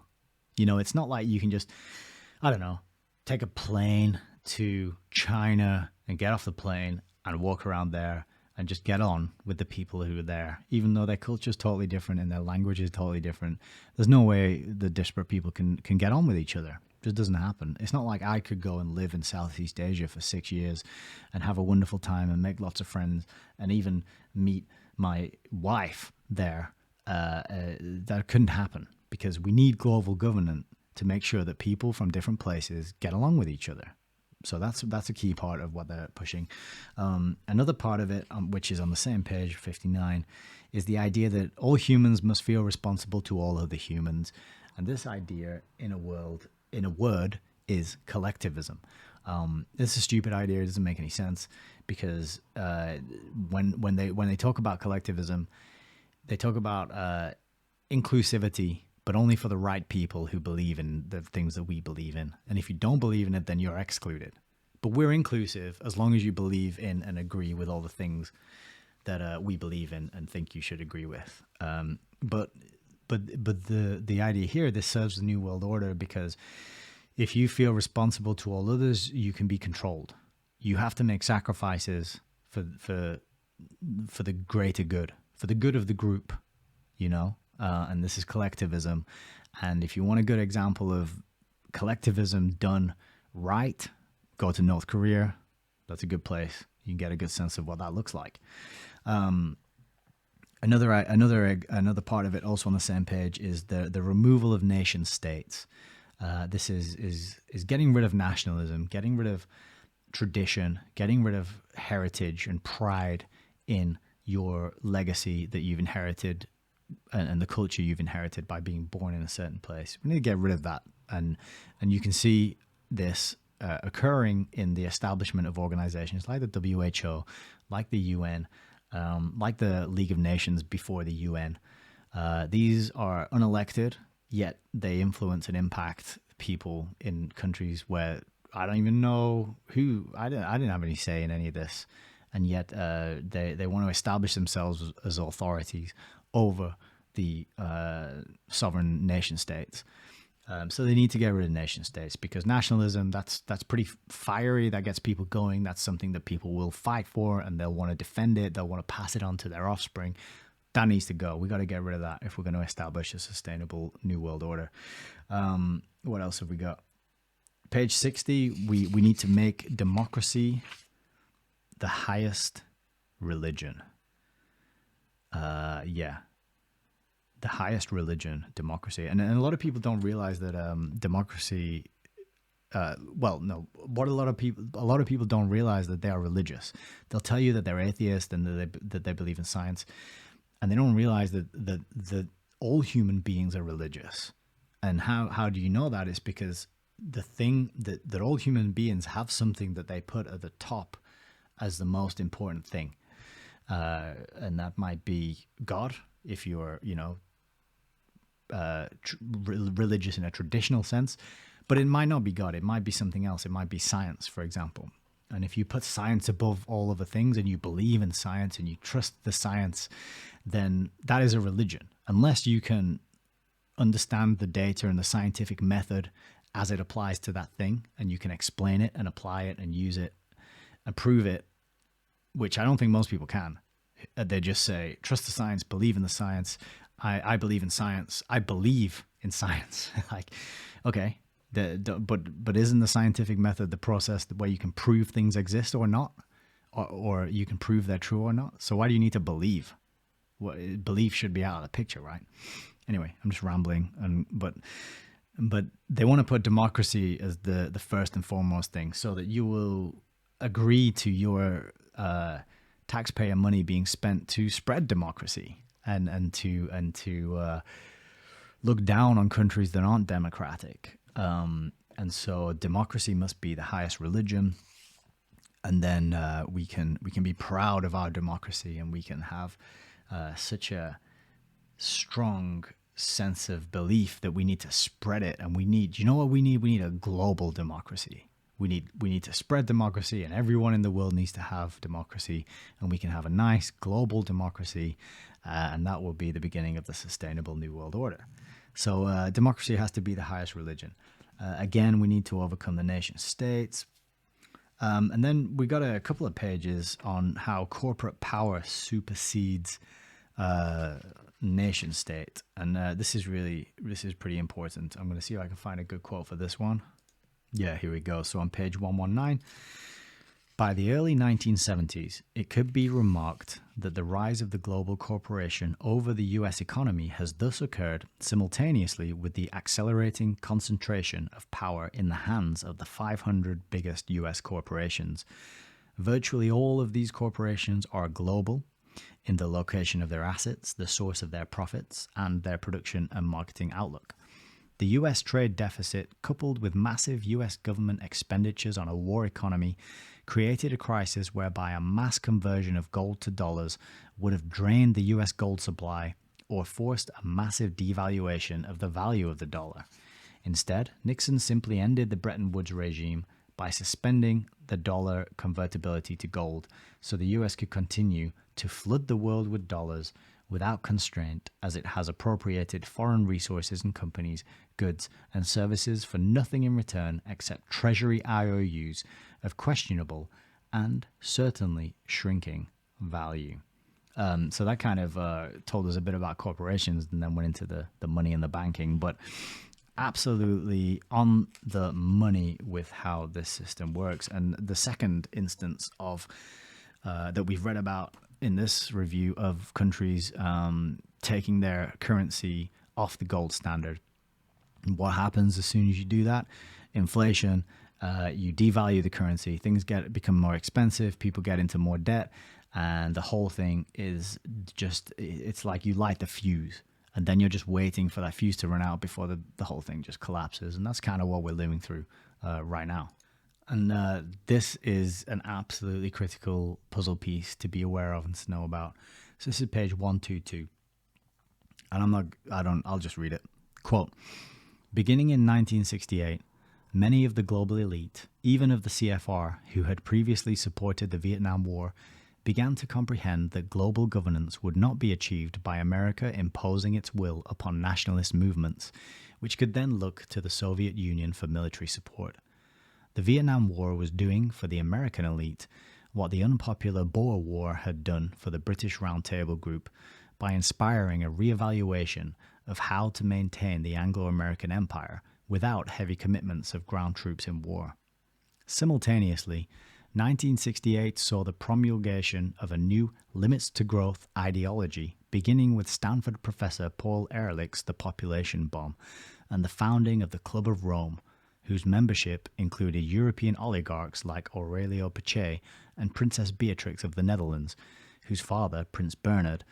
It's not like you can just, I don't know, take a plane to China and get off the plane and walk around there and just get on with the people who are there, even though their culture is totally different and their language is totally different. There's no way the disparate people can get on with each other. It just doesn't happen. It's not like I could go and live in Southeast Asia for 6 years and have a wonderful time and make lots of friends and even meet my wife there. That couldn't happen because we need global governance to make sure that people from different places get along with each other. So that's a key part of what they're pushing. Another part of it, which is on the same page, 59, is the idea that all humans must feel responsible to all other humans. And this idea, in a word, is collectivism. It's a stupid idea. It doesn't make any sense because when they talk about collectivism, they talk about inclusivity, but only for the right people who believe in the things that we believe in. And if you don't believe in it, then you're excluded. But we're inclusive as long as you believe in and agree with all the things that we believe in and think you should agree with. But the idea here, this serves the New World Order because if you feel responsible to all others, you can be controlled. You have to make sacrifices for the greater good, for the good of the group, and this is collectivism. And if you want a good example of collectivism done right, go to North Korea. That's a good place. You can get a good sense of what that looks like. Another part of it, also on the same page, is the removal of nation states. This is getting rid of nationalism, getting rid of tradition, getting rid of heritage and pride in your legacy that you've inherited and the culture you've inherited by being born in a certain place. We need to get rid of that. And you can see this occurring in the establishment of organizations like the WHO, like the UN, like the League of Nations before the UN. These are unelected, yet they influence and impact people in countries where I don't even know who. I didn't have any say in any of this. And yet they want to establish themselves as authorities over the sovereign nation states. So they need to get rid of nation states because nationalism, that's pretty fiery. That gets people going. That's something that people will fight for and they'll want to defend it. They'll want to pass it on to their offspring. That needs to go. We got to get rid of that if we're going to establish a sustainable New World Order. What else have we got? Page 60, we need to make democracy the highest religion. The highest religion, democracy. And a lot of people don't realize that democracy, what a lot of people don't realize that they are religious. They'll tell you that they're atheist and that they believe in science. And they don't realize that all human beings are religious. And how do you know that? Is because the thing that all human beings have something that they put at the top as the most important thing. And that might be God, if you're, religious in a traditional sense, but it might not be God. It might be something else. It might be science, for example. And if you put science above all other things and you believe in science and you trust the science, then that is a religion. Unless you can understand the data and the scientific method as it applies to that thing, and you can explain it and apply it and use it and prove it, which I don't think most people can. They just say, trust the science, believe in the science. I believe in science. I believe in science. Like, okay, but isn't the scientific method the process where you can prove things exist or not, or you can prove they're true or not? So why do you need to believe? Belief should be out of the picture, right? Anyway, I'm just rambling, but they want to put democracy as the first and foremost thing, so that you will agree to your taxpayer money being spent to spread democracy and to look down on countries that aren't democratic. And so democracy must be the highest religion, and then we can be proud of our democracy, and we can have such a strong sense of belief that we need to spread it. And we need, you know what we need? We need a global democracy. We need to spread democracy, and everyone in the world needs to have democracy, and we can have a nice global democracy, and that will be the beginning of the sustainable new world order. So democracy has to be the highest religion. Again, we need to overcome the nation states. And then we got a couple of pages on how corporate power supersedes nation state. And this is pretty important. I'm going to see if I can find a good quote for this one. Yeah, here we go. So on page 119, by the early 1970s, it could be remarked that the rise of the global corporation over the US economy has thus occurred simultaneously with the accelerating concentration of power in the hands of the 500 biggest US corporations. Virtually all of these corporations are global in the location of their assets, the source of their profits, and their production and marketing outlook. The US trade deficit, coupled with massive US government expenditures on a war economy, created a crisis whereby a mass conversion of gold to dollars would have drained the US gold supply or forced a massive devaluation of the value of the dollar. Instead, Nixon simply ended the Bretton Woods regime by suspending the dollar convertibility to gold, so the US could continue to flood the world with dollars without constraint, as it has appropriated foreign resources and companies, goods and services for nothing in return except treasury IOUs of questionable and certainly shrinking value. So that kind of told us a bit about corporations, and then went into the money and the banking, but absolutely on the money with how this system works. And the second instance of that we've read about in this review of countries taking their currency off the gold standard. And what happens as soon as you do that? Inflation. You devalue the currency. Things become more expensive. People get into more debt, and the whole thing is it's like you light the fuse, and then you're just waiting for that fuse to run out before the whole thing just collapses. And that's kind of what we're living through right now. And this is an absolutely critical puzzle piece to be aware of and to know about. So this is page 122. And I'll just read it. Quote, beginning in 1968, many of the global elite, even of the CFR, who had previously supported the Vietnam War, began to comprehend that global governance would not be achieved by America imposing its will upon nationalist movements, which could then look to the Soviet Union for military support. The Vietnam War was doing for the American elite what the unpopular Boer War had done for the British Round Table Group by inspiring a reevaluation of how to maintain the Anglo-American Empire without heavy commitments of ground troops in war. Simultaneously, 1968 saw the promulgation of a new limits to growth ideology, beginning with Stanford professor Paul Ehrlich's The Population Bomb and the founding of the Club of Rome, whose membership included European oligarchs like Aurelio Pache and Princess Beatrix of the Netherlands, whose father, Prince Bernhard,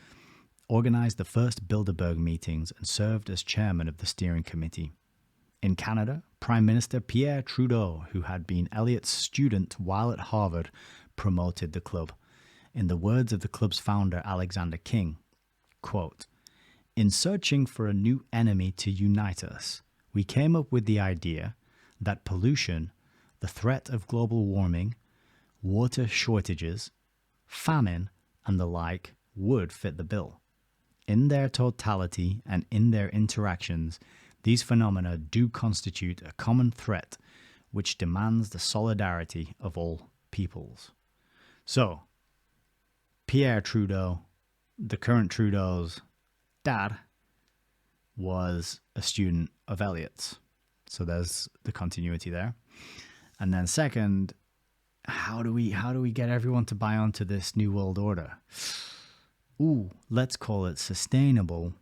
organized the first Bilderberg meetings and served as chairman of the steering committee. In Canada, Prime Minister Pierre Trudeau, who had been Elliott's student while at Harvard, promoted the club. In the words of the club's founder, Alexander King, quote, in searching for a new enemy to unite us, we came up with the idea that pollution, the threat of global warming, water shortages, famine, and the like would fit the bill. In their totality and in their interactions, these phenomena do constitute a common threat which demands the solidarity of all peoples. So, Pierre Trudeau, the current Trudeau's dad, was a student of Elliott's. So there's the continuity there. And then second, how do we get everyone to buy onto this new world order? Let's call it sustainable,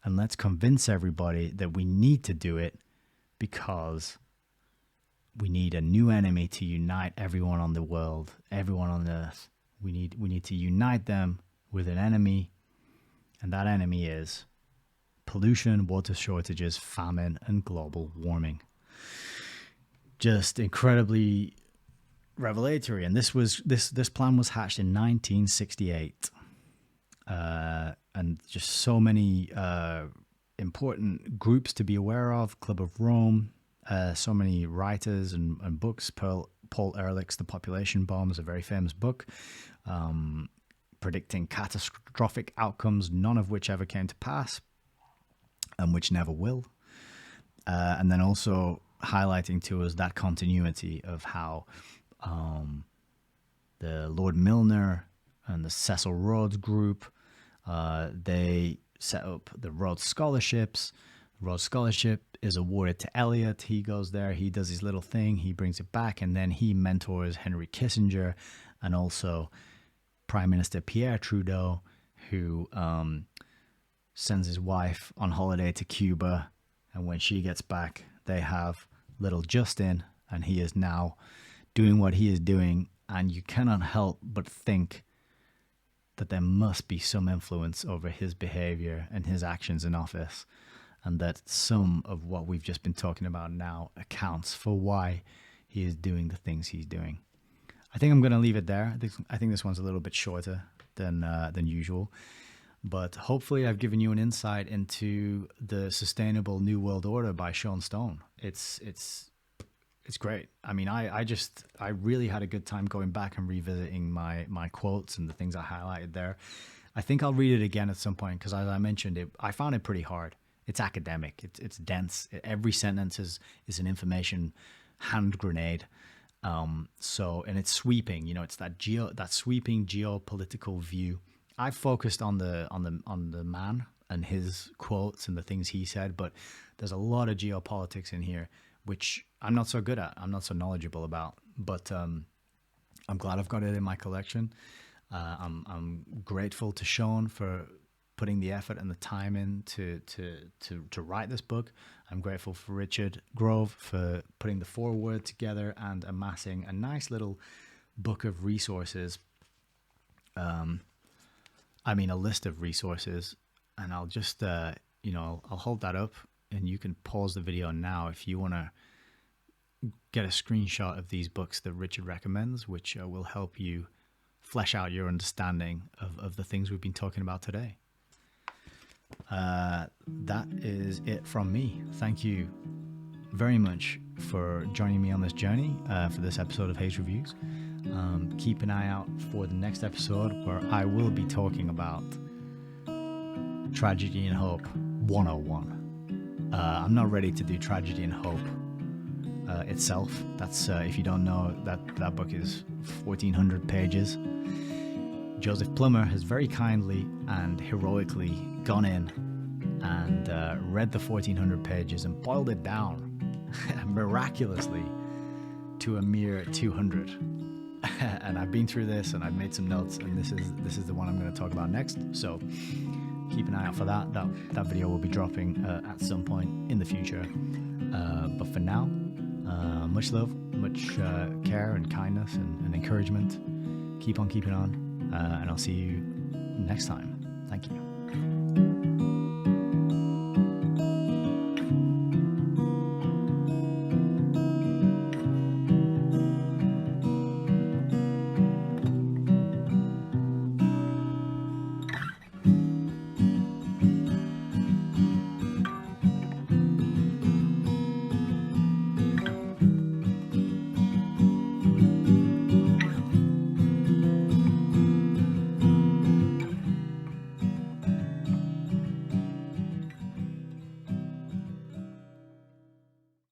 and let's convince everybody that we need to do it because we need a new enemy to unite everyone on the world, everyone on earth. We need to unite them with an enemy, and that enemy is pollution, water shortages, famine, and global warming. Just incredibly revelatory. And this plan was hatched in 1968. And just so many important groups to be aware of. Club of Rome, so many writers and books. Paul Ehrlich's The Population Bomb is a very famous book, predicting catastrophic outcomes, none of which ever came to pass, and which never will. And then also highlighting to us that continuity of how the Lord Milner and the Cecil Rhodes group, they set up the Rhodes Scholarships. The Rhodes Scholarship is awarded to Elliott. He goes there, he does his little thing, he brings it back, and then he mentors Henry Kissinger and also Prime Minister Pierre Trudeau, who sends his wife on holiday to Cuba, and when she gets back, they have little Justin, and he is now doing what he is doing, and you cannot help but think that there must be some influence over his behavior and his actions in office, and that some of what we've just been talking about now accounts for why he is doing the things he's doing. I think I'm going to leave it there. I think this one's a little bit shorter than usual, but hopefully I've given you an insight into the Sustainable New World Order by Sean Stone. It's great. I mean, I really had a good time going back and revisiting my quotes and the things I highlighted there. I think I'll read it again at some point because, as I mentioned, I found it pretty hard. It's academic. It's dense. Every sentence is an information hand grenade. And it's sweeping. You know, it's that sweeping geopolitical view. I focused on the man and his quotes and the things he said, but there's a lot of geopolitics in here, which I'm not so good at. I'm not so knowledgeable about, but I'm glad I've got it in my collection. I'm grateful to Sean for putting the effort and the time in to write this book. I'm grateful for Richard Grove for putting the foreword together and amassing a nice little book of resources. A list of resources, and I'll just, I'll hold that up, and you can pause the video now if you want to get a screenshot of these books that Richard recommends, which will help you flesh out your understanding of the things we've been talking about today. That is it from me. Thank you very much for joining me on this journey for this episode of HEYS Reviews. Keep an eye out for the next episode where I will be talking about Tragedy and Hope 101. I'm not ready to do Tragedy and Hope itself. That's if you don't know, that book is 1,400 pages. Joseph Plummer has very kindly and heroically gone in and read the 1,400 pages and boiled it down miraculously to a mere 200. And I've been through this and I've made some notes, and this is the one I'm going to talk about next. So keep an eye out for that. That video will be dropping at some point in the future. But for now, much love, much care and kindness and encouragement. Keep on keeping on, and I'll see you next time. Thank you.